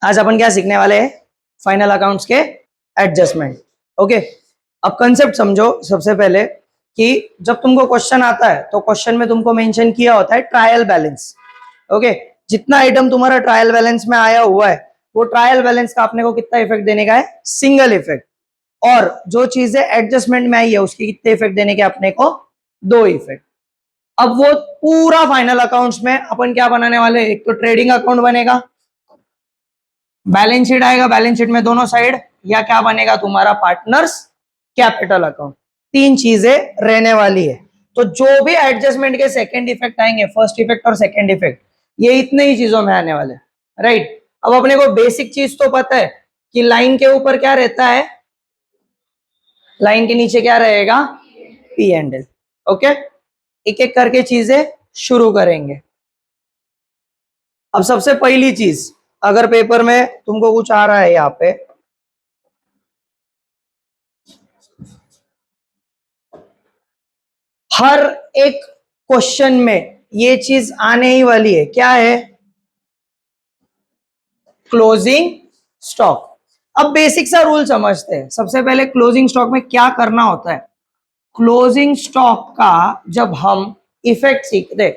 आज अपन क्या सीखने वाले हैं? फाइनल अकाउंट्स के एडजस्टमेंट। ओके, अब कंसेप्ट समझो। सबसे पहले कि जब तुमको क्वेश्चन आता है तो क्वेश्चन में तुमको मेंशन किया होता है ट्रायल बैलेंस। ओके, जितना आइटम तुम्हारा ट्रायल बैलेंस में आया हुआ है वो ट्रायल बैलेंस का अपने को कितना इफेक्ट देने का है? Single effect. और जो चीजें एडजस्टमेंट में आई है उसके कितने इफेक्ट देने के अपने को? 2 इफेक्ट। अब वो पूरा फाइनल अकाउंट्स में अपन क्या बनाने वाले? एक तो ट्रेडिंग अकाउंट बनेगा, बैलेंस शीट आएगा, बैलेंस शीट में दोनों साइड, या क्या बनेगा तुम्हारा? Partners capital account. 3 चीजें रहने वाली है। तो जो भी एडजस्टमेंट के सेकंड इफेक्ट आएंगे, फर्स्ट इफेक्ट और सेकंड इफेक्ट, ये इतने ही चीजों में आने वाले, राइट। अब अपने को बेसिक चीज तो पता है कि लाइन के ऊपर क्या रहता है, लाइन के नीचे क्या रहेगा? P and L. ओके, एक एक करके चीजें शुरू करेंगे। अब सबसे पहली चीज, अगर पेपर में तुमको कुछ आ रहा है यहाँ पे, हर एक क्वेश्चन में ये चीज आने ही वाली है, क्या है? Closing stock. अब बेसिक सा रूल समझते हैं। सबसे पहले क्लोजिंग स्टॉक में क्या करना होता है? क्लोजिंग स्टॉक का जब हम इफेक्ट सीखते,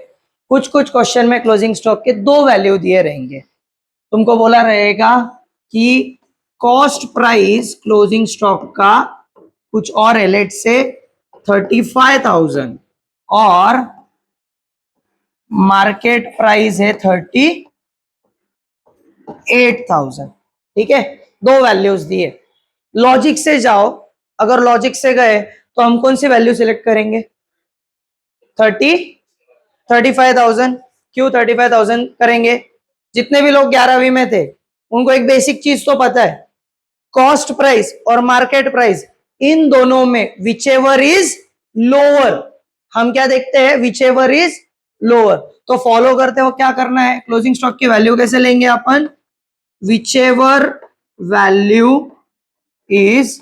कुछ कुछ क्वेश्चन में क्लोजिंग स्टॉक के 2 वैल्यू दिए रहेंगे। तुमको बोला रहेगा कि कॉस्ट प्राइस क्लोजिंग स्टॉक का कुछ और है, लेट से 35,000 और मार्केट प्राइस है 38,000। ठीक है, 2 वैल्यूज दिए। लॉजिक से जाओ, अगर लॉजिक से गए तो हम कौन सी वैल्यू सिलेक्ट करेंगे? 35,000। क्यों 35,000 करेंगे? जितने भी लोग 11वीं में थे उनको एक बेसिक चीज तो पता है, कॉस्ट प्राइस और मार्केट प्राइस, इन दोनों में विचेवर इज लोअर, हम क्या देखते हैं? Whichever is lower. तो फॉलो करते हो क्या करना है? क्लोजिंग स्टॉक की वैल्यू कैसे लेंगे अपन? Whichever value is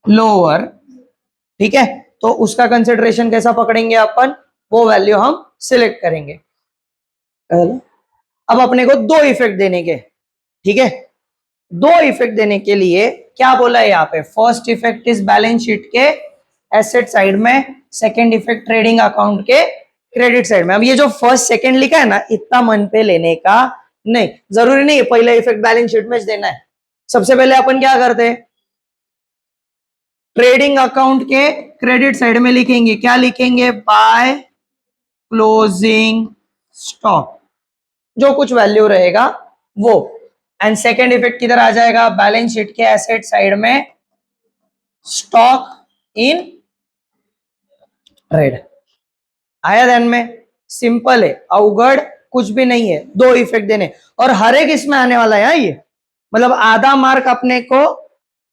lower. ठीक है, तो उसका कंसिडरेशन कैसा पकड़ेंगे अपन? वो वैल्यू हम सिलेक्ट करेंगे। अब अपने को 2 इफेक्ट देने के, ठीक है, 2 इफेक्ट देने के लिए क्या बोला है यहाँ पे? First effect is balance sheet के एसेट साइड में, सेकंड इफेक्ट ट्रेडिंग अकाउंट के क्रेडिट साइड में। अब ये जो फर्स्ट सेकंड लिखा है ना, इतना मन पे लेने का नहीं, जरूरी नहीं है पहला इफेक्ट बैलेंस शीट में देना है। सबसे पहले अपन क्या करते हैं? ट्रेडिंग अकाउंट के क्रेडिट साइड में लिखेंगे, क्या लिखेंगे? बाय क्लोजिंग स्टॉक, जो कुछ वैल्यू रहेगा वो। एंड सेकेंड इफेक्ट किधर आ जाएगा? बैलेंस शीट के एसेट साइड में, स्टॉक इन ट्रेड। आया ध्यान में? सिंपल है, अवगढ़ कुछ भी नहीं है। 2 इफेक्ट देने, और हर एक इसमें आने वाला है ये, मतलब आधा मार्क अपने को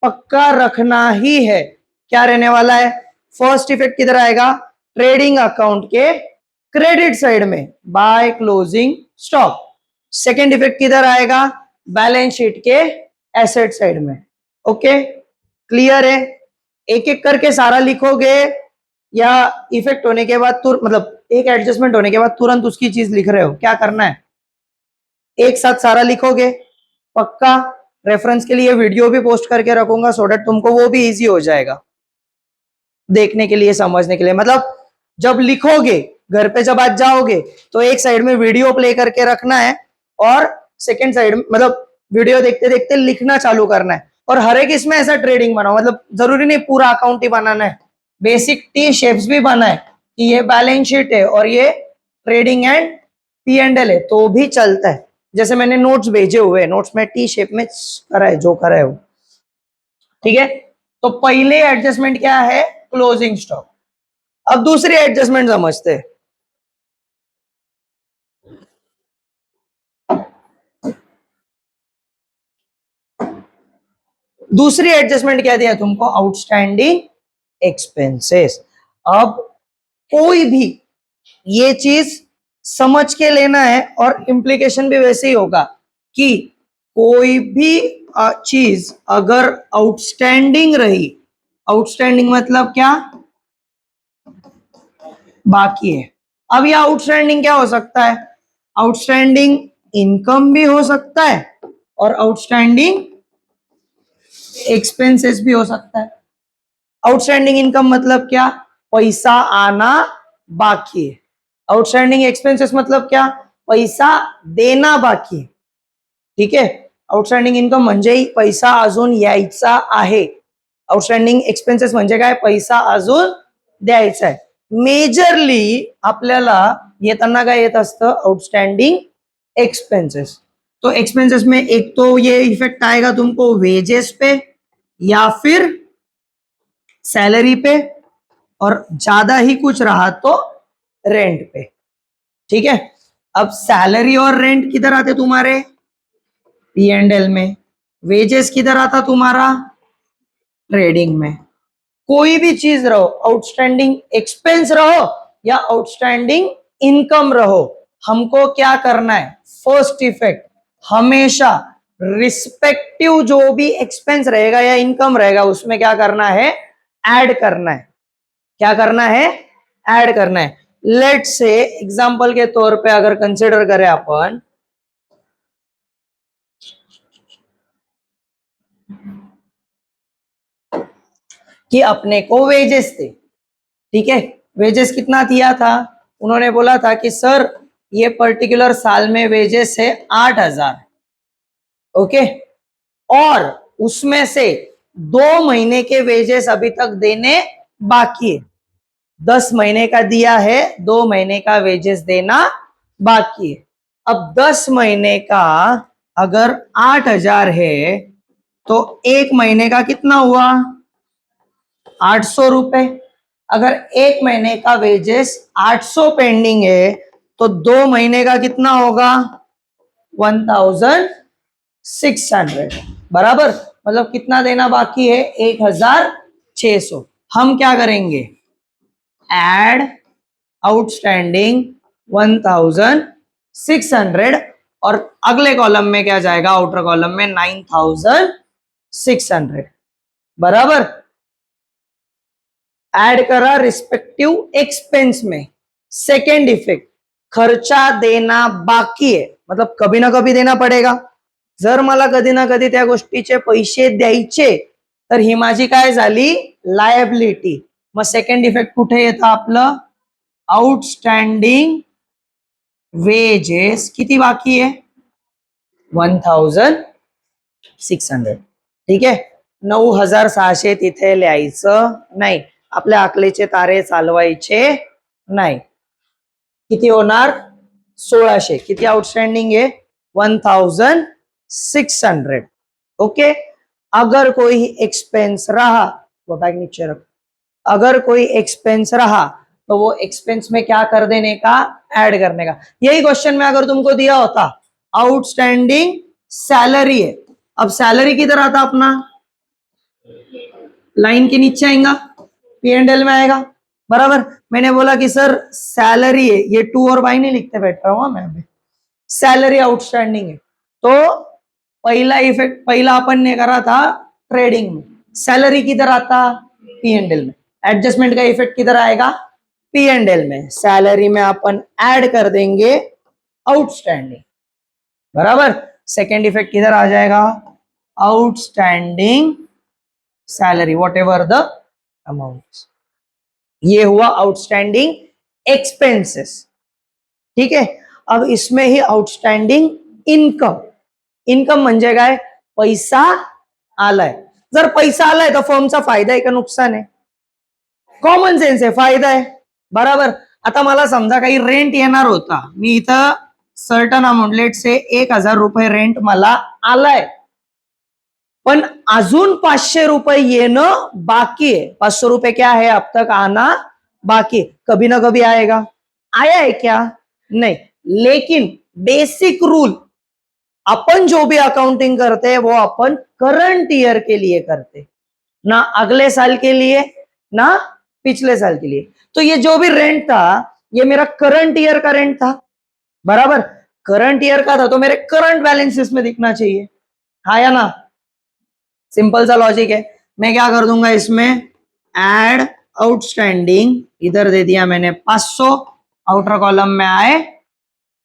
पक्का रखना ही है। क्या रहने वाला है? फर्स्ट इफेक्ट किधर आएगा? ट्रेडिंग अकाउंट के क्रेडिट साइड में, by closing stock. Second effect किधर आएगा? बैलेंस शीट के एसेट साइड में। ओके, क्लियर है? एक एक करके सारा लिखोगे या इफेक्ट होने के बाद मतलब एक एडजस्टमेंट होने के बाद तुरंत उसकी चीज लिख रहे हो? क्या करना है? एक साथ सारा लिखोगे पक्का। रेफरेंस के लिए वीडियो भी पोस्ट करके रखूंगा सो दैट तुमको वो भी इजी हो जाएगा देखने के लिए, समझने के लिए। मतलब जब लिखोगे, घर पे जब आज जाओगे तो एक साइड में वीडियो प्ले करके रखना है और सेकंड साइड मतलब वीडियो देखते देखते लिखना चालू करना है। और हर एक इसमें ऐसा ट्रेडिंग बनाओ, मतलब जरूरी नहीं पूरा अकाउंट ही बनाना है, बेसिक टी शेप्स भी बना है कि ये बैलेंस शीट है और ये trading and P and L है तो भी चलता है। जैसे मैंने नोट्स भेजे हुए, नोट्स में टी शेप में करा है, जो करा है वो। ठीक है, तो पहले एडजस्टमेंट क्या है? Closing stock. अब दूसरी एडजस्टमेंट समझते हैं। दूसरी एडजस्टमेंट क्या दिया तुमको? Outstanding expenses. अब कोई भी ये चीज समझ के लेना है और इंप्लीकेशन भी वैसे ही होगा कि कोई भी चीज अगर आउटस्टैंडिंग रही, आउटस्टैंडिंग मतलब क्या? बाकी है। अब ये आउटस्टैंडिंग क्या हो सकता है? आउटस्टैंडिंग इनकम भी हो सकता है और आउटस्टैंडिंग एक्सपेंसेस भी हो सकता है। आउटस्टैंडिंग इनकम मतलब क्या? पैसा आना बाकी है। आउटस्टैंडिंग एक्सपेंसेस मतलब क्या? पैसा देना बाकी है। ठीक आहे, आउटस्टँडिंग इन्कम म्हणजे पैसा अजून यायचा आहे, आउटस्टँडिंग एक्सपेन्सेस म्हणजे काय? पैसा अजून द्यायचा आहे. मेजरली आपल्याला येताना काय येत असतं? Outstanding expenses. तो एक्सपेंसेस में एक तो ये इफेक्ट आएगा तुमको वेजेस पे या फिर सैलरी पे, और ज्यादा ही कुछ रहा तो रेंट पे. ठीक है, अब सैलरी और रेंट किधर आते तुम्हारे? P&L में. वेजेस किधर आता तुम्हारा? ट्रेडिंग में. कोई भी चीज रहो, आउटस्टैंडिंग एक्सपेंस रहो या आउटस्टैंडिंग इनकम रहो, हमको क्या करना है? फर्स्ट इफेक्ट हमेशा रिस्पेक्टिव जो भी एक्सपेंस रहेगा या इनकम रहेगा उसमें क्या करना है? ऐड करना है. क्या करना है? ऐड करना है. लेट से एग्जांपल के तौर पे अगर कंसिडर करें अपन, कि अपने को वेजेस थे. ठीक है, वेजेस कितना दिया था? उन्होंने बोला था कि सर ये पर्टिकुलर साल में वेजेस है 8,000. ओके, और उसमें से 2 महीने के वेजेस अभी तक देने बाकी है. 10 महीने का दिया है, 2 महीने का वेजेस देना बाकी है. अब 10 महीने का अगर 8,000 है तो 1 महीने का कितना हुआ? 800 रुपए. अगर 1 महीने का वेजेस 800 पेंडिंग है तो 2 महीने का कितना होगा? 1,600. बराबर, मतलब कितना देना बाकी है? 1,600. हम क्या करेंगे? एड आउटस्टैंडिंग 1,600 और अगले कॉलम में क्या जाएगा? आउटर कॉलम में 9,600. बराबर, ऐड करा रिस्पेक्टिव एक्सपेंस में. सेकेंड इफेक्ट, खर्चा देना बाकी आहे, मतलब कभी ना कभी देना पडेगा. जर मला कधी ना कधी त्या गोष्टीचे पैसे द्यायचे तर ही माझी काय झाली? लायबिलिटी. मग सेकंड इफेक्ट कुठे येतं आपलं? आउटस्टँडिंग वेजेस किती बाकी आहे? 1,600. ठीक आहे, 9,600 तिथे लिहायचं नाही, आपल्या आकलेचे तारे चालवायचे नाही. किती होणार? 1,600. किती आउटस्टैंडिंग है? 1,600. ओके, अगर कोई एक्सपेंस रहा, वो बैग नीचे रख. अगर कोई एक्सपेंस रहा तो वो एक्सपेंस में क्या कर देने का? ऐड करने का. यही क्वेश्चन में अगर तुमको दिया होता आउटस्टैंडिंग सैलरी है, अब सैलरी किधर आता अपना? लाइन के नीचे आएगा, P&L में आएगा. बराबर, मैंने बोला कि सर सैलरी है, ये 2 और बाई नहीं लिखते बैठ रहा हूं मैं अभी. सैलरी आउटस्टैंडिंग है तो पहला इफेक्ट पहला अपन ने करा था ट्रेडिंग में. सैलरी किधर आता? P&L में. एडजस्टमेंट का इफेक्ट किधर आएगा? P&L में. सैलरी में अपन ऐड कर देंगे आउटस्टैंडिंग. बराबर, सेकेंड इफेक्ट किधर आ जाएगा? Outstanding salary what ever the amount. ये हुआ आउटस्टैंडिंग एक्सपेंसेस. ठीक है, अब इसमें ही आउटस्टैंडिंग इनकम. इनकम म्हणजे काय? पैसा आलाय. जर पैसा आलाय तर फर्मचा फायदा आहे का नुकसान आहे? कॉमन सेन्स आहे, फायदा आहे. बराबर, आता मला समजा काही रेंट येणार होता, मी इथं सर्टन अमाउंट लेट से 1,000 रुपये रेंट मला आलाय, पण अजून 500 रुपये येणं बाकी है. 500 रुपये क्या है? अब तक आना बाकी. कभी ना कभी आएगा. आया है क्या? नहीं. लेकिन बेसिक रूल, अपन जो भी अकाउंटिंग करते हैं वो अपन करंट ईयर के लिए करते, ना अगले साल के लिए ना पिछले साल के लिए. तो ये जो भी रेंट था ये मेरा करंट ईयर का रेंट था. बराबर, करंट ईयर का था तो मेरे करंट बैलेंसेस में दिखना चाहिए. हाँ या ना? सिंपल सा लॉजिक है. मैं क्या कर दूंगा इसमें? एड आउटस्टैंडिंग, इधर दे दिया मैंने 500, आउटर कॉलम में आए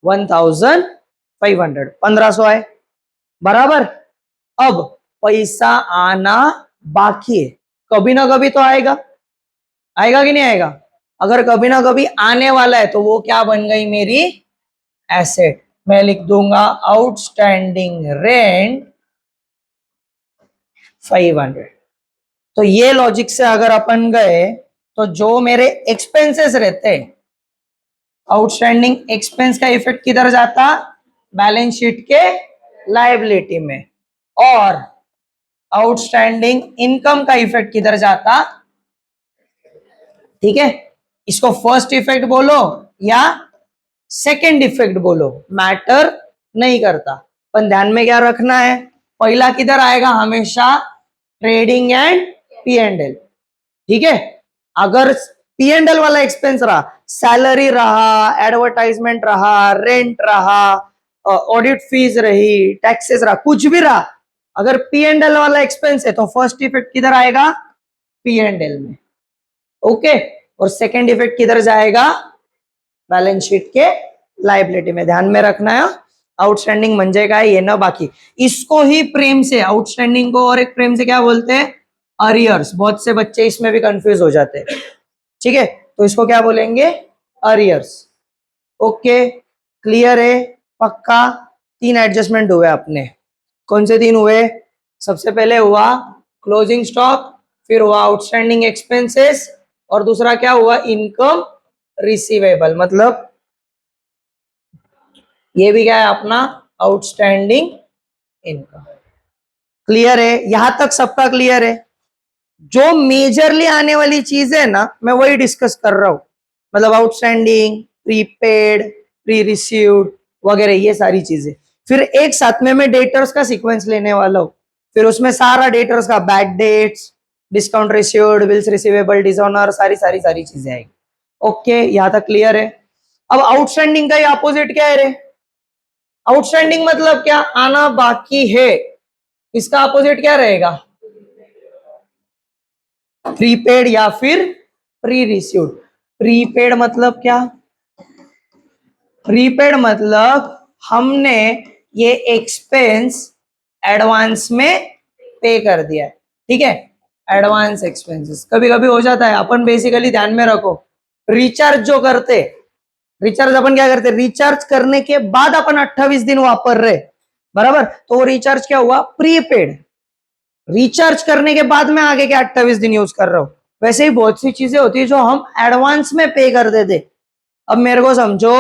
1,500, 1,500 आए. बराबर। अब पैसा आना बाकी है, कभी ना कभी तो आएगा, आएगा कि नहीं आएगा? अगर कभी ना कभी आने वाला है तो वो क्या बन गई मेरी एसेट। मैं लिख दूंगा आउटस्टैंडिंग रेंट 500। तो ये लॉजिक से अगर अपन गए तो जो मेरे एक्सपेंसेस रहते हैं, आउटस्टैंडिंग एक्सपेंस का इफेक्ट किधर जाता? बैलेंस शीट के लायबिलिटी में। और आउटस्टैंडिंग इनकम का इफेक्ट किधर जाता? ठीक है, इसको फर्स्ट इफेक्ट बोलो या सेकंड इफेक्ट बोलो, मैटर नहीं करता, पर ध्यान में क्या रखना है, पहला किधर आएगा हमेशा? Trading and P and L. ठीक है, अगर पी एंड एल वाला एक्सपेंस रहा, सैलरी रहा, एडवर्टाइजमेंट रहा, रेंट रहा, ऑडिट फीस रही, टैक्सेस रहा, कुछ भी रहा, अगर पी एंड एल वाला एक्सपेंस है तो फर्स्ट इफेक्ट किधर आएगा? पी एंड एल में। ओके, और सेकेंड इफेक्ट किधर जाएगा? बैलेंस शीट के लायबिलिटी में। ध्यान में रखना है, आउटस्टैंडिंग म्हणजे काय, ये ना बाकी। इसको ही प्रेम से, आउटस्टैंडिंग को और एक प्रेम से क्या बोलते हैं? अरियर्स। बहुत से बच्चे इसमें भी कंफ्यूज हो जाते हैं। ठीक है, तो इसको क्या बोलेंगे? अरियर्स। ओके, क्लियर है? पक्का? 3 एडजस्टमेंट हुए अपने। कौन से 3 हुए? सबसे पहले हुआ क्लोजिंग स्टॉक, फिर हुआ आउटस्टैंडिंग एक्सपेंसेस, और दूसरा क्या हुआ? Income receivable. मतलब ये भी क्या है अपना? Outstanding income. क्लियर है? यहां तक सबका क्लियर है? जो मेजरली आने वाली चीज है ना, मैं वही डिस्कस कर रहा हूं। मतलब आउटस्टैंडिंग, प्रीपेड, प्री रिसीव्ड वगैरह, ये सारी चीजें। फिर एक साथ में मैं डेटर्स का सीक्वेंस लेने वाला हूं, फिर उसमें सारा डेटर्स का bad debts, discount received, bills receivable, dishonour, सारी सारी सारी चीजें आएगी। ओके, यहां तक क्लियर है? अब आउटस्टैंडिंग का ही अपोजिट क्या है रे? आउटस्टैंडिंग मतलब क्या? आना बाकी है। इसका अपोजिट क्या रहेगा? प्रीपेड या फिर प्री रिसीव्ड। प्रीपेड मतलब क्या? प्रीपेड मतलब हमने ये एक्सपेंस एडवांस में पे कर दिया है। ठीक है, एडवांस एक्सपेंसेस कभी कभी हो जाता है। अपन बेसिकली ध्यान में रखो, रिचार्ज जो करते, रिचार्ज अपन क्या करते? रिचार्ज करने के बाद अपन 28 दिन वापर रहे, बराबर, तो वो रिचार्ज क्या हुआ? प्रीपेड। रिचार्ज करने के बाद में आगे के 28 दिन यूज कर रहा हूं। वैसे ही बहुत सी चीजें होती है जो हम एडवांस में पे कर देते। अब मेरे को समझो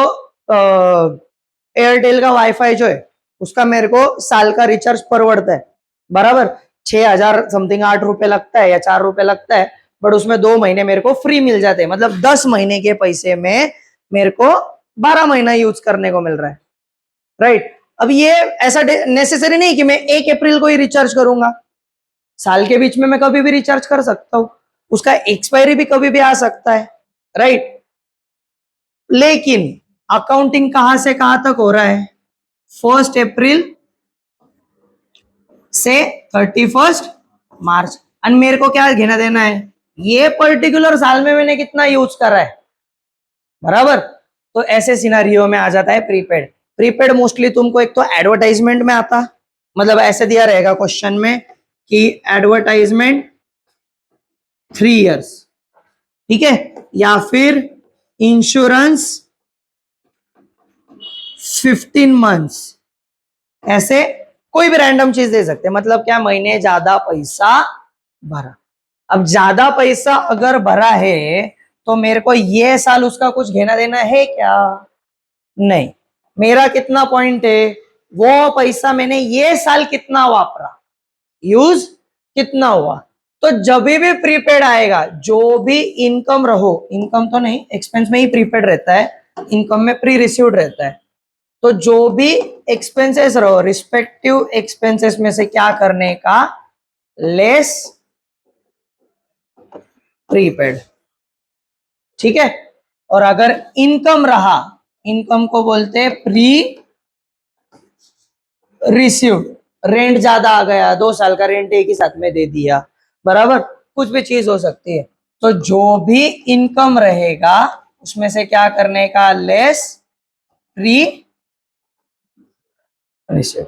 एयरटेल का वाईफाई जो है उसका मेरे को साल का रिचार्ज परवड़ता है, बराबर, 6,000 समथिंग 8 रुपए लगता है या 4 रुपए लगता है, बट उसमें 2 महीने मेरे को फ्री मिल जाते हैं। मतलब 10 महीने के पैसे में मेरे को 12 महीना यूज करने को मिल रहा है, राइट। अब ये ऐसा नेसेसरी नहीं कि मैं 1 अप्रैल को ही रिचार्ज करूंगा, साल के बीच में मैं कभी भी रिचार्ज कर सकता हूं, उसका एक्सपायरी भी कभी भी आ सकता है, राइट। लेकिन अकाउंटिंग कहां से कहां तक हो रहा है? 1 अप्रैल से 31 मार्च। और मेरे को क्या घेना देना है? ये पर्टिकुलर साल में मैंने कितना यूज करा है, बराबर। तो ऐसे सिनारियो में आ जाता है प्रीपेड। प्रीपेड मोस्टली तुमको एक तो एडवर्टाइजमेंट में आता, मतलब ऐसे दिया रहेगा क्वेश्चन में कि एडवर्टाइजमेंट 3 इयर्स, ठीक है, या फिर इंश्योरेंस 15 मंथ्स, ऐसे कोई भी रैंडम चीज दे सकते हैं। मतलब क्या? महीने ज्यादा पैसा भरा। अब ज्यादा पैसा अगर भरा है तो मेरे को ये साल उसका कुछ घेना देना है क्या? नहीं। मेरा कितना पॉइंट है? वो पैसा मैंने ये साल कितना वापरा, यूज कितना हुआ। तो जब भी प्रीपेड आएगा, जो भी इनकम रहो, इनकम तो नहीं, एक्सपेंस में ही प्रीपेड रहता है, इनकम में प्री रिसीव्ड रहता है, तो जो भी एक्सपेंसेस रहो, रिस्पेक्टिव एक्सपेंसेस में से क्या करने का? Less prepaid. ठीक है, और अगर इनकम रहा, इनकम को बोलते हैं प्री रिसीव्ड। रेंट ज्यादा आ गया, 2 साल का रेंट एक ही साथ में दे दिया, बराबर, कुछ भी चीज हो सकती है। तो जो भी इनकम रहेगा उसमें से क्या करने का? Less pre received.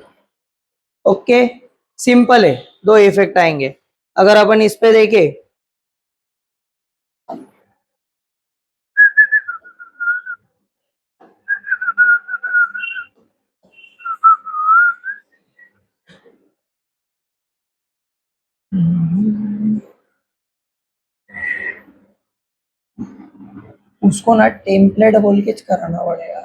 Okay, simple है, दो इफेक्ट आएंगे। अगर अपन इस पे देखे, उसको ना टेम्पलेट बोल के कराना पड़ेगा।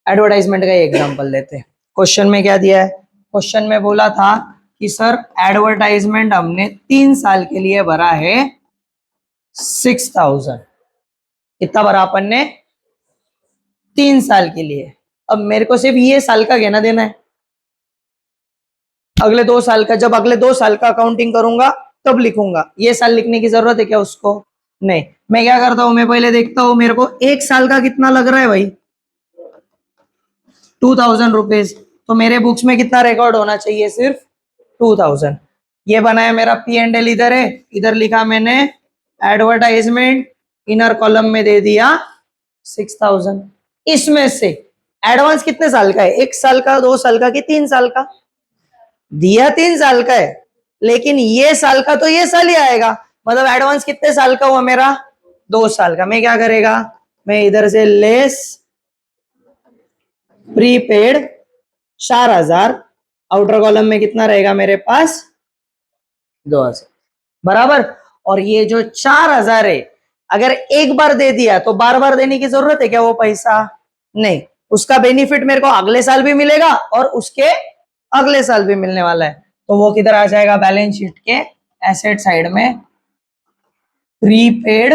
एडवर्टाइजमेंट का एग्जांपल लेते हैं। क्वेश्चन में क्या दिया है? क्वेश्चन में बोला था कि सर एडवर्टाइजमेंट हमने 3 साल के लिए भरा है 6,000। कितना भरा अपन ने? 3 साल के लिए। अब मेरे को सिर्फ ये साल का कहना देना है, अगले 2 साल का, जब अगले 2 साल का अकाउंटिंग करूंगा तब लिखूंगा। ये साल लिखने की जरूरत है क्या उसको? नहीं। मैं क्या करता हूं, मैं पहले देखता हूं मेरे को 1 साल का कितना लग रहा है भाई, 2,000 रुपीज। तो मेरे बुक्स में कितना रिकॉर्ड होना चाहिए? सिर्फ 2,000। ये बनाया मेरा P&L, इधर है, इधर लिखा मैंने एडवर्टाइजमेंट, इनर कॉलम में दे दिया 6,000। इसमें से एडवांस कितने साल का है? 1 साल का, 2 साल का कि 3 साल का? दिया 3 साल का है, लेकिन ये साल का तो ये साल ही आएगा। मतलब एडवांस कितने साल का हुआ मेरा? 2 साल का। मैं क्या करेगा, मैं इधर से लेस प्रीपेड 4,000, आउटर कॉलम में कितना रहेगा मेरे पास? 2,000 बराबर। और ये जो 4,000 है, अगर एक बार दे दिया तो बार बार देने की जरूरत है क्या वो पैसा? नहीं। उसका बेनिफिट मेरे को अगले साल भी मिलेगा और उसके अगले साल भी मिलने वाला है। तो वो किधर आ जाएगा? बैलेंस शीट के एसेट साइड में, प्रीपेड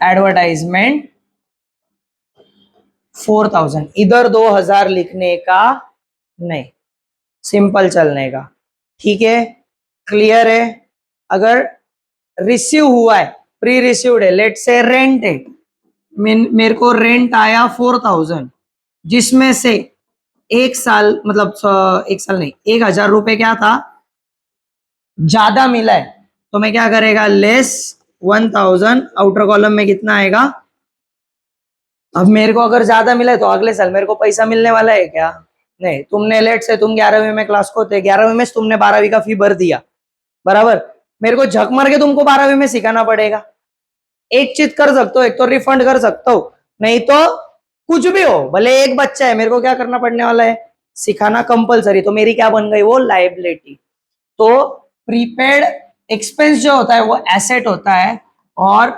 एडवर्टाइजमेंट 4,000। इधर 2,000 लिखने का नहीं, सिंपल चलने का। ठीक है, क्लियर है? अगर रिसीव हुआ है, प्री रिसीव्ड है, लेट से रेंट है, मेरे को रेंट आया 4,000, जिसमें से 1 साल, मतलब 1 साल नहीं, 1,000 रुपए क्या था, ज्यादा मिला है, तो मैं क्या करेगा, लेस 1,000, आउटर कॉलम में कितना आएगा? अब मेरे को अगर ज्यादा मिला है तो अगले साल मेरे को पैसा मिलने वाला है क्या? नहीं। तुमने लेट से, तुम 11वीं में क्लास को थे, 11वीं में तुमने 12वीं का फी भर दिया, बराबर। मेरे को झक मार के तुमको 12वीं में सिखाना पड़ेगा। एक चीज कर सकते हो, एक तो रिफंड कर सकता हो, नहीं तो कुछ भी हो, भले एक बच्चा है, मेरे को क्या करना पड़ने वाला है? सिखाना कंपलसरी। तो मेरी क्या बन गई वो? लायबिलिटी। तो प्रीपेड एक्सपेंस जो होता है वो एसेट होता है, और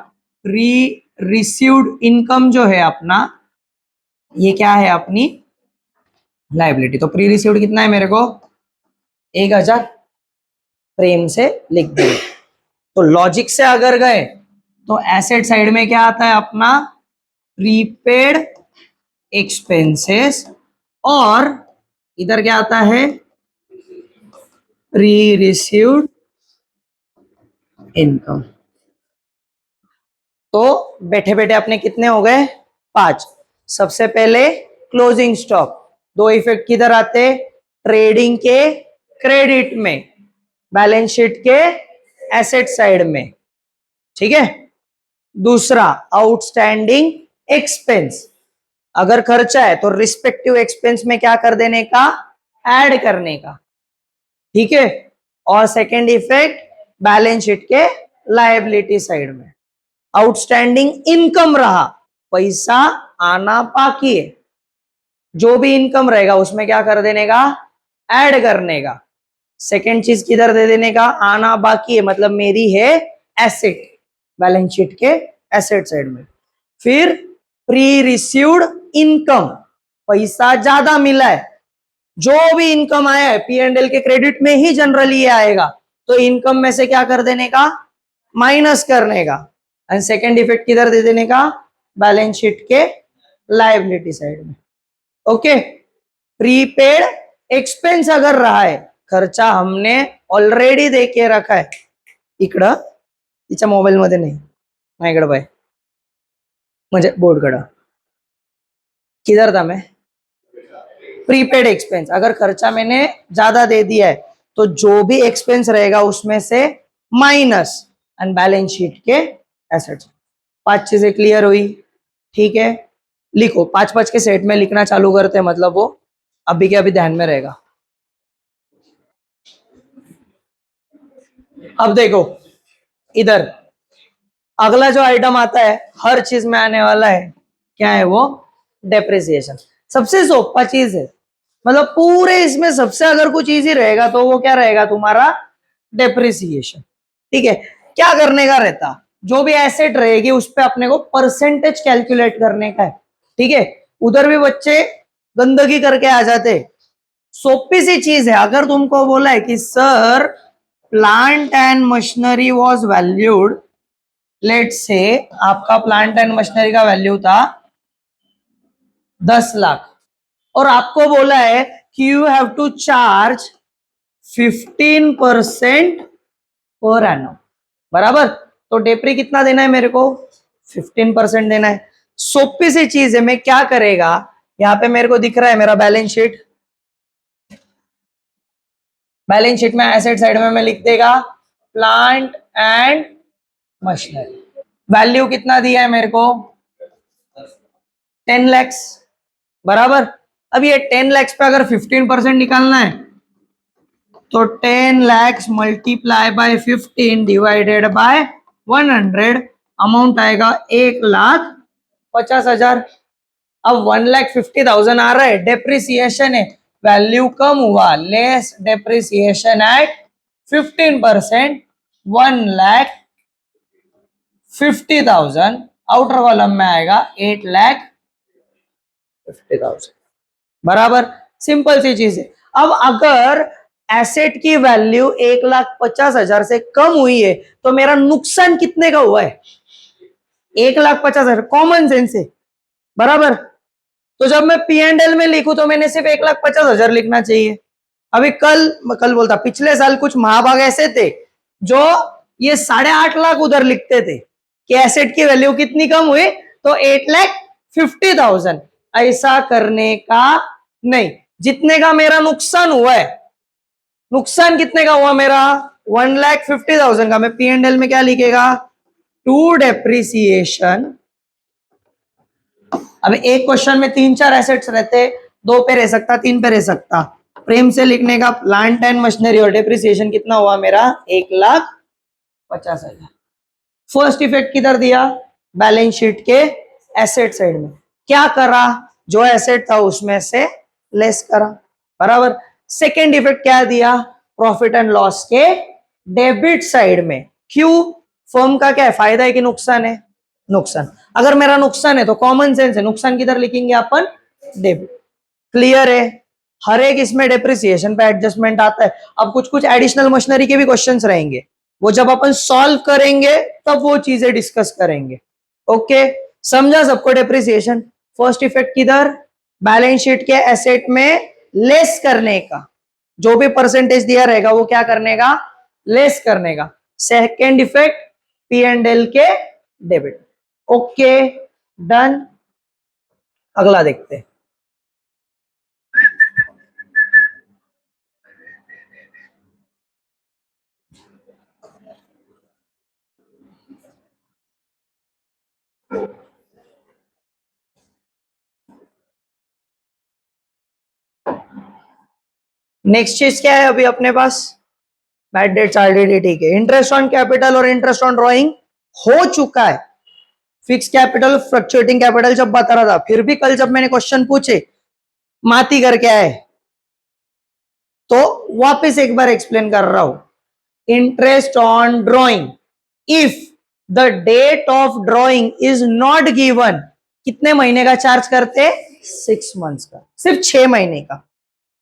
प्री रिसीव्ड इनकम जो है अपना, ये क्या है? अपनी लायबिलिटी। तो प्री रिसीव्ड कितना है मेरे को? 1,000, प्रेम से लिख दिए। तो लॉजिक से अगर गए तो एसेट साइड में क्या आता है अपना? प्रीपेड एक्सपेंसेस, और इधर क्या आता है? Pre received income. तो बैठे बैठे अपने कितने हो गए? 5। सबसे पहले क्लोजिंग स्टॉक। दो इफेक्ट किधर आते? ट्रेडिंग के क्रेडिट में, बैलेंस शीट के एसेट साइड में। ठीक है। दूसरा, आउटस्टैंडिंग एक्सपेंस। अगर खर्चा है तो रिस्पेक्टिव एक्सपेंस में क्या कर देने का? ऐड करने का। ठीक है। और सेकेंड इफेक्ट, बैलेंस शीट के लायबिलिटी साइड में आउटस्टैंडिंग इनकम रहा, पैसा आना बाकी है, जो भी इनकम रहेगा उसमें क्या कर देने का? ऐड करने का। सेकेंड चीज किधर दे देने का? आना बाकी है, मतलब मेरी है एसेट, बैलेंस शीट के एसेट साइड में। फिर प्री रिसीव्ड इनकम, पैसा ज्यादा मिला है, जो भी इनकम आया है P&L के क्रेडिट में ही जनरली ये आएगा, तो इनकम में से क्या कर देने का? माइनस करने का। एंड सेकेंड इफेक्ट किधर दे देने का? बैलेंस शीट के लायबिलिटी साइड में। ओके। प्रीपेड एक्सपेंस अगर रहा है, खर्चा हमने ऑलरेडी दे के रखा है, इकडं तिच्या मोबाईल मध्ये नाही, माझ्याकडे बाय, म्हणजे बोर्ड कडं, किधर था मैं? Prepaid expense. अगर खर्चा मैंने ज्यादा दे दिया है तो जो भी एक्सपेंस रहेगा उसमें से माइनस, एंड बैलेंस शीट के एसेट्स। 5 चीजें क्लियर हुई? ठीक है। लिखो, 5-5 के सेट में लिखना चालू करते हैं, मतलब वो अभी के अभी ध्यान में रहेगा। अब देखो इधर अगला जो आइटम आता है हर चीज में आने वाला है, क्या है वो? डेप्रिसिएशन। सबसे सोपा चीज है, मतलब पूरे इसमें सबसे अगर कुछ इजी रहेगा तो वो क्या रहेगा तुम्हारा? डेप्रिसिएशन। ठीक है, क्या करने का रहता? जो भी एसेट रहेगी उस पे अपने को परसेंटेज कैलकुलेट करने का है। ठीक है, उधर भी बच्चे गंदगी करके आ जाते। सोपी सी चीज है, अगर तुमको बोला है कि sir plant and machinery was valued, let say आपका प्लांट एंड मशीनरी का वैल्यू था 10 लाख और आपको बोला है कि you have to charge 15% per annum, बराबर? तो डेप्री कितना देना है मेरे को? 15% देना है। सोपी सी चीज है, मैं क्या करेगा, यहां पे मेरे को दिख रहा है मेरा बैलेंस शीट। बैलेंस शीट में एसेट साइड में मैं लिख देगा प्लांट एंड मशीनरी। वैल्यू कितना दिया है मेरे को? 10 लैक्स, बराबर? अब ये 10 लैक्स पे अगर 15% निकालना है तो 10 lakhs multiply by 15 divided by 100, amount आएगा 1,50,000। अब 1,50,000 आ रहा है, डेप्रिसिएशन है, वैल्यू कम हुआ, less depreciation eight 15%, 1,50,000। Outer column में आएगा 8,50,000, बराबर? सिंपल सी चीज है। अब अगर एसेट की वैल्यू 1,50,000 से कम हुई है तो मेरा नुकसान कितने का हुआ है? 1,50,000। कॉमन सेंस है, बराबर? तो जब मैं पी एंड एल में लिखूं तो मैंने सिर्फ 1,50,000 लिखना चाहिए। अभी कल बोलता पिछले साल कुछ महाभाग ऐसे थे जो ये 8.5 लाख उधर लिखते थे कि एसेट की वैल्यू कितनी कम हुई, तो 8,50,000। ऐसा करने का नहीं, जितने का मेरा नुकसान हुआ है, नुकसान कितने का हुआ मेरा? 1,50,000 का। मैं पी एंड एल में क्या लिखेगा? To depreciation. अब एक क्वेश्चन में 3-4 एसेट्स रहते, 2 पे रह सकता, 3 पे रह सकता। प्रेम से लिखने का प्लांट एंड मशीनरी और डेप्रिसिएशन कितना हुआ मेरा? 1,50,000। फर्स्ट इफेक्ट किधर दिया? बैलेंस शीट के एसेट साइड में। क्या करा? जो एसेट था उसमें से लेस करा, बराबर? सेकेंड इफेक्ट क्या दिया? प्रॉफिट एंड लॉस के डेबिट साइड में। क्यों? फर्म का क्या है, फायदा है कि नुकसान है? नुकसान। अगर मेरा नुकसान है तो कॉमन सेंस है, नुकसान किधर लिखेंगे अपन? डेबिट। क्लियर है? हर एक इसमें डेप्रिसिएशन पे एडजस्टमेंट आता है। अब कुछ कुछ एडिशनल मशीनरी के भी क्वेश्चंस रहेंगे, वो जब अपन सॉल्व करेंगे तब वो चीजें डिस्कस करेंगे। ओके, समझा सबको? डेप्रिसिएशन फर्स्ट इफेक्ट किधर? बैलेंस शीट के एसेट में लेस करने का, जो भी परसेंटेज दिया रहेगा वो क्या करने का? लेस करने का। Second effect P and L के डेबिट। Okay, done. अगला देखते हैं। नेक्स्ट चीज क्या है अभी अपने पास? बैड डेट्स आरडीडी, ठीक है। इंटरेस्ट ऑन कैपिटल और इंटरेस्ट ऑन ड्रॉइंग हो चुका है। फिक्स कैपिटल, फ्लक्चुएटिंग कैपिटल जब बता रहा था, फिर भी कल जब मैंने क्वेश्चन पूछे माती करके आए तो वापस एक बार एक्सप्लेन कर रहा हूं। Interest on drawing, if the date of drawing is not given, कितने महीने का चार्ज करते? 6 मंथ्स का, सिर्फ 6 महीने का।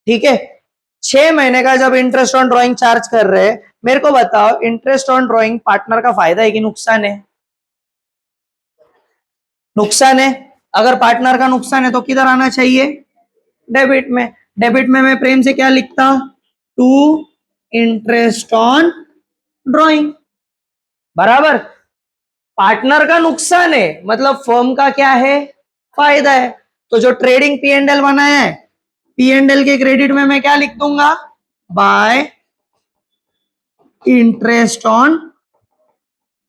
ठीक है, 6 महीने का जब इंटरेस्ट ऑन ड्रॉइंग चार्ज कर रहे हैं, मेरे को बताओ इंटरेस्ट ऑन ड्रॉइंग पार्टनर का फायदा है कि नुकसान है? नुकसान है। अगर पार्टनर का नुकसान है तो किधर आना चाहिए? डेबिट में। डेबिट में मैं प्रेम से क्या लिखता? टू इंटरेस्ट ऑन ड्रॉइंग, बराबर? पार्टनर का नुकसान है मतलब फर्म का क्या है? फायदा है। तो जो ट्रेडिंग पी एंड एल बनाया है, पी एंड एल के क्रेडिट में मैं क्या लिख दूंगा? By interest on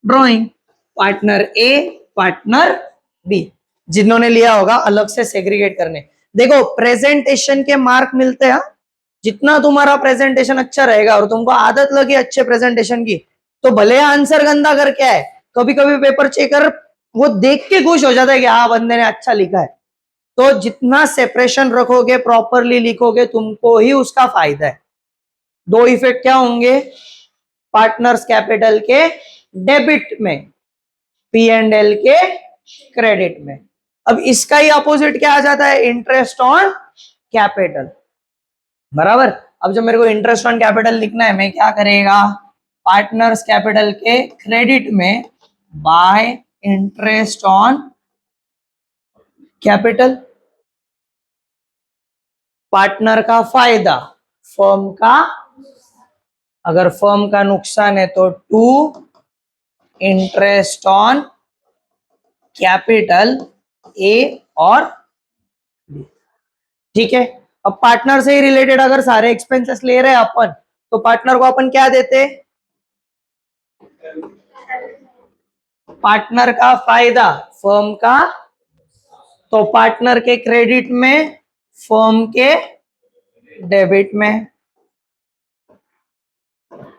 drawing, partner A, partner B. जिन्होंने लिया होगा अलग से सेग्रीगेट करने। देखो प्रेजेंटेशन के मार्क मिलते हैं, जितना तुम्हारा प्रेजेंटेशन अच्छा रहेगा और तुमको आदत लगी अच्छे प्रेजेंटेशन की, तो भले आंसर गंदा करके आए, कभी कभी पेपर चेकर वो देख के खुश हो जाता है कि हाँ बंदे ने अच्छा लिखा है। तो जितना सेपरेशन रखोगे, प्रॉपरली लिखोगे, तुमको ही उसका फायदा है। दो इफेक्ट क्या होंगे पार्टनर्स कैपिटल के डेबिट में, पी एंड एल के क्रेडिट में। अब इसका ही अपोजिट क्या आ जाता है, इंटरेस्ट ऑन कैपिटल, बराबर। अब जब मेरे को इंटरेस्ट ऑन कैपिटल लिखना है, मैं क्या करेगा, पार्टनर्स कैपिटल के क्रेडिट में bye interest on capital, partner का फायदा, फर्म का, अगर फर्म का नुकसान है तो to interest on capital A और बी। ठीक है। अब पार्टनर से ही रिलेटेड अगर सारे एक्सपेंसेस ले रहे हैं अपन, तो पार्टनर को अपन क्या देते, पार्टनर का फायदा फर्म का, तो पार्टनर के क्रेडिट में फर्म के डेबिट में।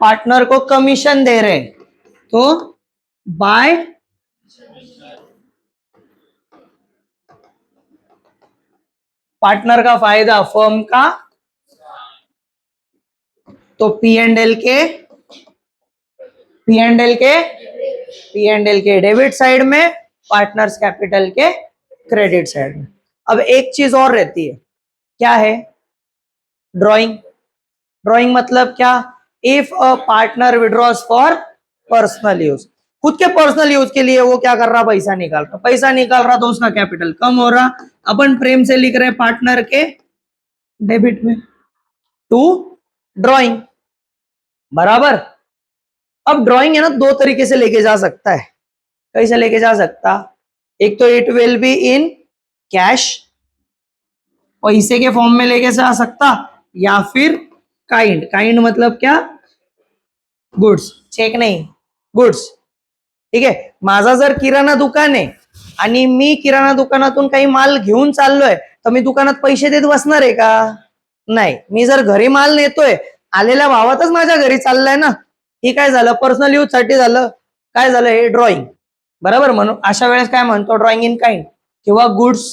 पार्टनर को कमीशन दे रहे हैं तो बाय पार्टनर का फायदा फर्म का, तो पी एंड एल के डेबिट साइड में, पार्टनर्स कैपिटल के क्रेडिट साइड में। अब एक चीज और रहती है, क्या है, ड्राइंग। ड्राइंग मतलब क्या, if a partner withdraws for personal use, खुद के पर्सनल यूज के लिए वो क्या कर रहा, पैसा निकाल रहा तो उसका कैपिटल कम हो रहा, अपन प्रेम से लिख रहे पार्टनर के डेबिट में, टू ड्राइंग, बराबर। अब ड्राइंग है ना, दो तरीके से लेके जा सकता है। कैसे लेके जा सकता, एक तो it will be in cash, पैसे के फॉर्म में लेके जा सकता, या फिर काइंड मतलब क्या, गुड्स, चेक नहीं, गुड्स। ठीक आहे, माझा जर किराणा दुकान आहे आणि मी किराणा दुकानातून काही माल घेऊन चाललोय, तर मी दुकानात पैसे देत बसणार आहे का, नाही। मी जर घरी माल नेतोय, आलेल्या भावातच माझ्या घरी चाललाय ना, हे काय झालं, पर्सनल यूज साठी झालं, काय झालं, हे ड्रॉइंग, बरोबर। म्हणून अशा वेळेस काय म्हणतो, ड्रॉइंग इन काइंड किंवा goods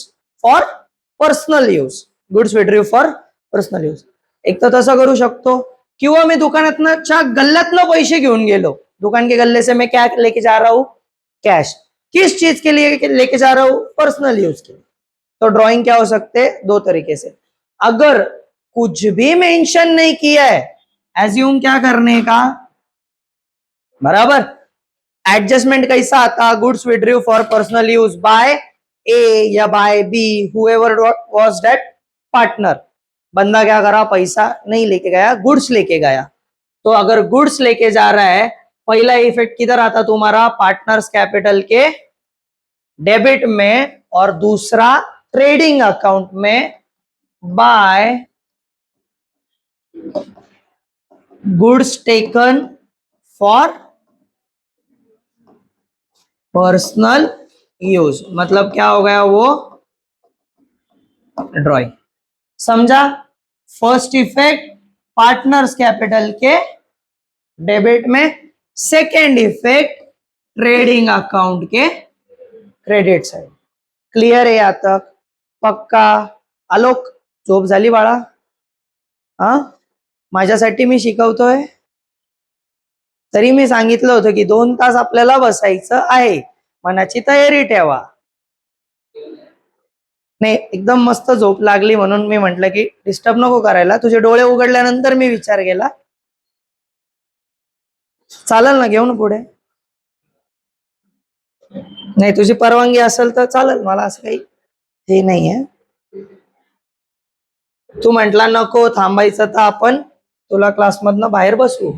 for personal use, goods withdrew for personal use, एक तर तसं करू शकतो। किंवा मी दुकानातनं गल्ल्यातनं पैसे घेऊन गेलो, दुकान के गल्ले से मैं क्या लेके जा रहा हूं, कैश, किस चीज के लिए लेके जा रहा हूं, पर्सनल यूज के लिए। तो ड्राइंग क्या हो सकते, दो तरीके से। अगर कुछ भी मेंशन नहीं किया है, एज्यूम क्या करने का, बराबर। एडजस्टमेंट कैसा आता, goods withdrew for personal use by A या by B, whoever was that partner. बंदा क्या करा, पैसा नहीं लेके गया, गुड्स लेके गया। तो अगर गुड्स लेके जा रहा है, पहला इफेक्ट किधर आता तुम्हारा, पार्टनर्स कैपिटल के डेबिट में, और दूसरा ट्रेडिंग अकाउंट में by goods taken for personal use. मतलब क्या हो गया वो, ड्रॉइंग, समझा। फर्स्ट इफेक्ट पार्टनर्स कैपिटल के डेबिट में, सेकेंड इफेक्ट ट्रेडिंग अकाउंट के क्रेडिट साइड। क्लियर आहे आता, पक्का। आलोक, झोप झाली बाळा, हा, माझ्यासाठी मी शिकवतोय, तरी मी सांगितलं होतं की 2 तास आपल्याला बसायचं आहे, मनाची तयारी ठेवा। नाही, एकदम मस्त झोप लागली म्हणून मी म्हंटल की डिस्टर्ब नको करायला, तुझे डोळे उघडल्यानंतर मी विचार केला, चालेल ना, घेऊ ना पुढे, नाही तुझी परवानगी असेल तर चालेल, मला असं काही हे नाहीये। तू म्हंटला नको थांबायचं तर आपण तुला क्लासमधनं बाहेर बसवू।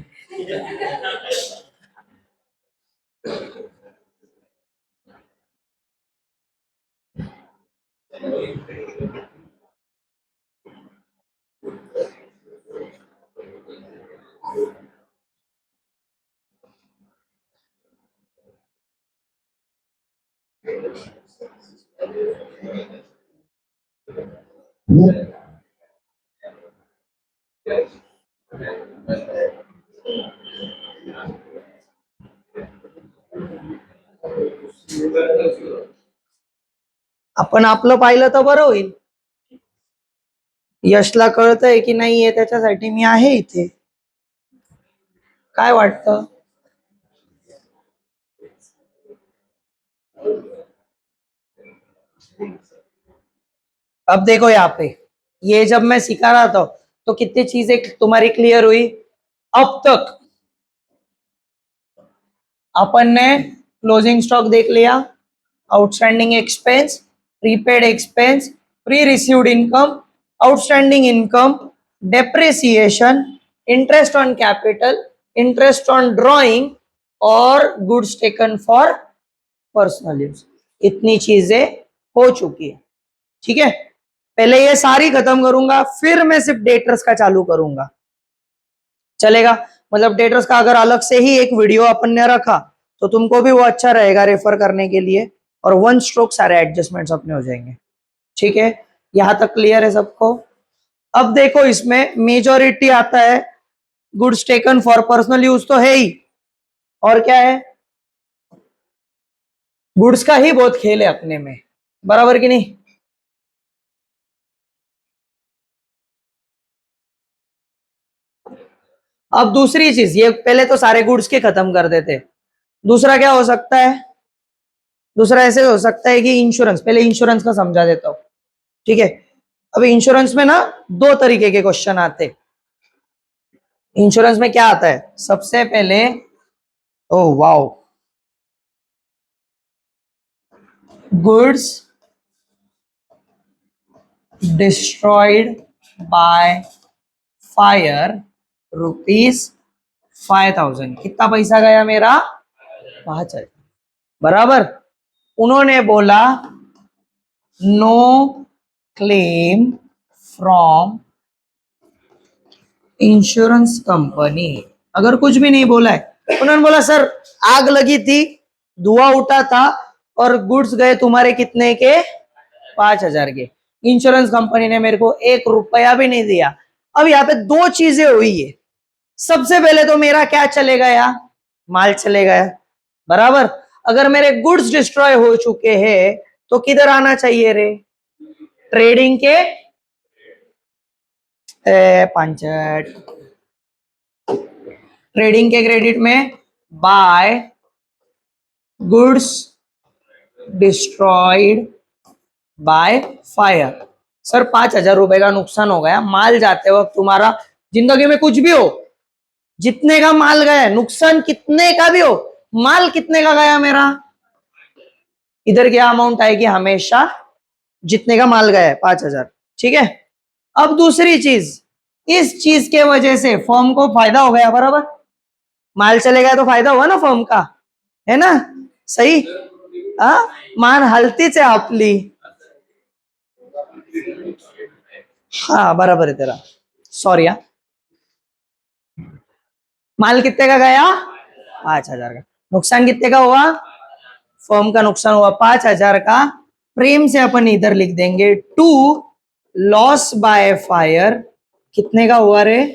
आपण आपलं पाहिलं तर बरं होईल. यशला कळतंय की नाहीये, त्याच्यासाठी मी आहे इथे. काय वाटतं? अब देखो यहाँ पे, ये जब मैं सिखा रहा था तो कितनी चीजें तुम्हारी क्लियर हुई अब तक? अपन ने क्लोजिंग स्टॉक देख लिया, outstanding expense, prepaid expense, pre received income, outstanding income, depreciation, interest on capital, interest on drawing और goods taken for personal use. इतनी चीजें हो चुकी है. ठीक है, पहले ये सारी खत्म करूंगा, फिर मैं सिर्फ डेटर्स का चालू करूंगा. चलेगा? मतलब डेटर्स का अगर अलग से ही एक वीडियो अपन ने रखा तो तुमको भी वो अच्छा रहेगा रेफर करने के लिए, और वन स्ट्रोक सारे एडजस्टमेंट्स अपने हो जाएंगे. ठीक है, यहां तक क्लियर है सबको? अब देखो, इसमें मेजॉरिटी आता है goods taken for personal use तो है ही, और क्या है? गुड्स का ही बहुत खेल है अपने में, बराबर कि नहीं? अब दूसरी चीज, ये पहले तो सारे गुड्स के खत्म कर देते. दूसरा क्या हो सकता है? दूसरा ऐसे हो सकता है कि इंश्योरेंस, पहले इंश्योरेंस का समझा देता हूं. ठीक है, अब इंश्योरेंस में ना दो तरीके के क्वेश्चन आते. इंश्योरेंस में क्या आता है सबसे पहले? Oh wow, goods destroyed by fire ₹5,000. कितना पैसा गया मेरा? 5,000. बराबर. उन्होंने बोला no claim from insurance company. अगर कुछ भी नहीं बोला है, उन्होंने बोला सर आग लगी थी, धुआं उठा था और गुड्स गए तुम्हारे कितने के? 5,000 के. इंश्योरेंस कंपनी ने मेरे को ₹1 भी नहीं दिया. अब यहाँ पे दो चीजें हुई है. सबसे पहले तो मेरा क्या चले गया? माल चले गया, बराबर. अगर मेरे गुड्स डिस्ट्रॉय हो चुके हैं तो किधर आना चाहिए रे? ट्रेडिंग के पंचट, ट्रेडिंग के क्रेडिट में by goods destroyed by fire. Sir 5,000 रुपए का नुकसान हो गया. माल जाते वक्त तुम्हारा, जिंदगी में कुछ भी हो, जितने का माल गया, नुकसान कितने का भी हो, माल कितने का गया मेरा, इधर क्या अमाउंट आएगी? हमेशा जितने का माल गया है 5,000. ठीक है. अब दूसरी चीज, इस चीज के वजह से फर्म को फायदा हो गया, बराबर. माल चले गया तो फायदा हुआ ना फर्म का, है ना? सही. मान हलतीच आहे आपली. हाँ बराबर है तेरा. सॉरी. माल कितने का गया? 5,000 का. नुकसान कितने का हुआ? फर्म का नुकसान हुआ 5,000 का. प्रेम से अपन इधर लिख देंगे टू लॉस बाय फायर. कितने का हुआ रे?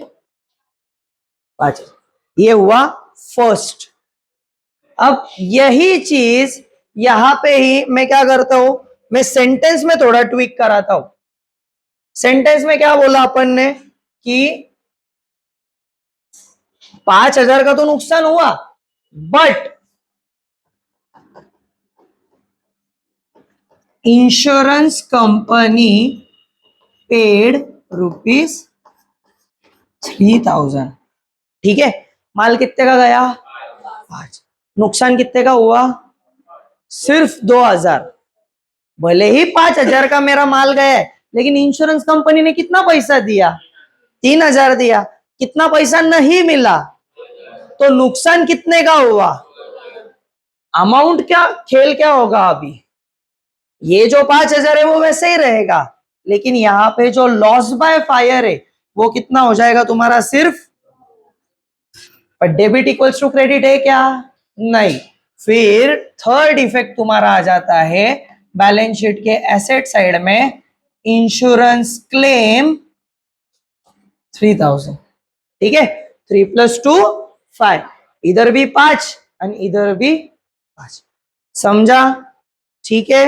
5,000. ये हुआ फर्स्ट. अब यही चीज यहां पे ही मैं क्या करता हूं, मैं सेंटेंस में थोड़ा ट्विक कराता हूं. सेंटेंस में क्या बोला अपन ने कि 5,000 का तो नुकसान हुआ, बट इंश्योरेंस कंपनी पेड ₹3,000. ठीक है. माल कितने का गया? 5. नुकसान कितने का हुआ? सिर्फ 2,000. भले ही 5,000 का मेरा माल गया है, लेकिन इंश्योरेंस कंपनी ने कितना पैसा दिया? 3,000 दिया. कितना पैसा नहीं मिला, तो नुकसान कितने का हुआ? अमाउंट क्या, खेल क्या होगा अभी? ये जो 5,000 है वो वैसे ही रहेगा, लेकिन यहां पे जो लॉस बाय फायर है वो कितना हो जाएगा तुम्हारा? सिर्फ. पर डेबिट इक्वल्स टू क्रेडिट है क्या? नहीं. फिर थर्ड इफेक्ट तुम्हारा आ जाता है बैलेंस शीट के एसेट साइड में. इंश्योरेंस क्लेम 3000, ठीक है। 3 + 2 5, इधर भी 5 और इधर भी 5, समझा? ठीक है।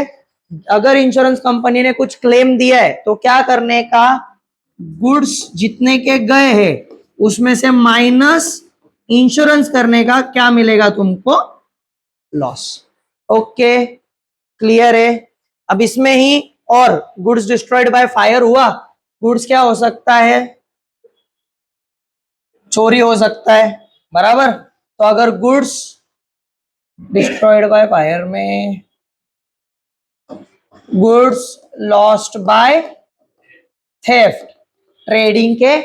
अगर इंश्योरेंस कंपनी ने कुछ क्लेम दिया है तो क्या करने का, गुड्स जितने के गए हैं उसमें से माइनस इंश्योरेंस करने का, क्या मिलेगा तुमको, लॉस। ओके, क्लियर है। अब इसमें ही और गुड्स डिस्ट्रॉयड बाय फायर हुआ, गुड्स क्या हो सकता है, चोरी हो सकता है, बराबर। तो अगर गुड्स डिस्ट्रॉयड बाय फायर में goods lost by theft, trading के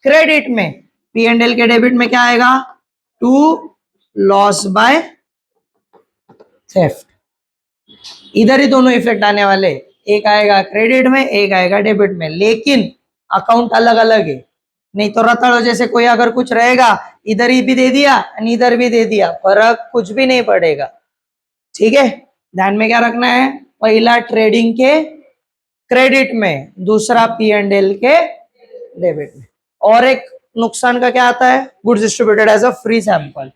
क्रेडिट में, P&L के डेबिट में क्या आएगा, टू लॉस बाय थेफ्ट। इधर ही दोनों इफेक्ट आने वाले, एक आएगा क्रेडिट में, एक आएगा डेबिट में, लेकिन अकाउंट अलग अलग है। नहीं तो रताड़ो जैसे कोई अगर कुछ रहेगा, इधर ही भी दे दिया और इधर भी दे दिया, फर्क कुछ भी नहीं पड़ेगा, ठीक है। ध्यान में क्या रखना है, पहला ट्रेडिंग के क्रेडिट में, दूसरा P&L के डेबिट में। और एक नुकसान का क्या आता है, goods distributed as a free sample.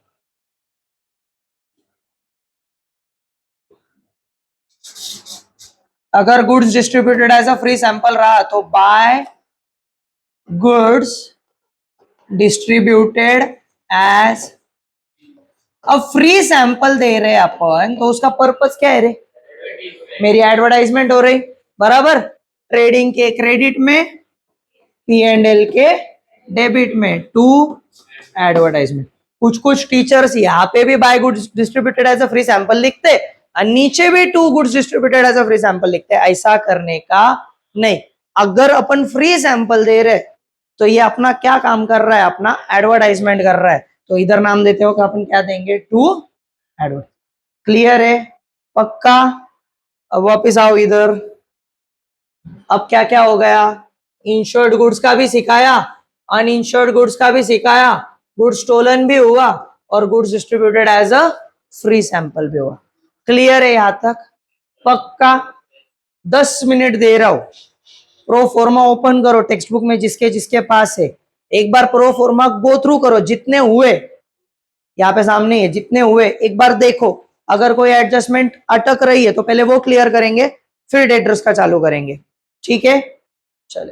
अगर goods distributed as a free sample रहा तो by goods distributed as a free sample दे रहे अपन, तो उसका पर्पस क्या है रे, मेरी एडवर्टाइजमेंट हो रही, बराबर। ट्रेडिंग के क्रेडिट में, P&L के डेबिट में, टू एडवर्टाइजमेंट। कुछ कुछ टीचर्स यहाँ पे भी by goods distributed as a free sample लिखते और नीचे भी to goods distributed as a free sample लिखते, ऐसा करने का नहीं। अगर अपन फ्री सैंपल दे रहे तो ये अपना क्या काम कर रहा है, अपना एडवर्टाइजमेंट कर रहा है, तो इधर नाम देते हो कि अपन क्या देंगे, टू एडवर्ट। क्लियर है, पक्का। अब वापिस आओ इधर, अब क्या क्या हो गया, इंश्योर्ड गुड्स का भी सिखाया, अनइंश्योर्ड गुड्स का भी सिखाया, गुड्स स्टोलन भी हुआ और goods distributed as a free sample भी हुआ। क्लियर है यहां तक, पक्का। 10 मिनट दे रहा हूं, प्रो फॉर्मा ओपन करो टेक्स्ट बुक में जिसके जिसके पास है, एक बार प्रो फॉर्मा गो थ्रू करो, जितने हुए यहाँ पे सामने है, जितने हुए एक बार देखो। अगर कोई एडजस्टमेंट अटक रही है तो पहले वो क्लियर करेंगे, फिर डेटर्स का चालू करेंगे, ठीक है। चले।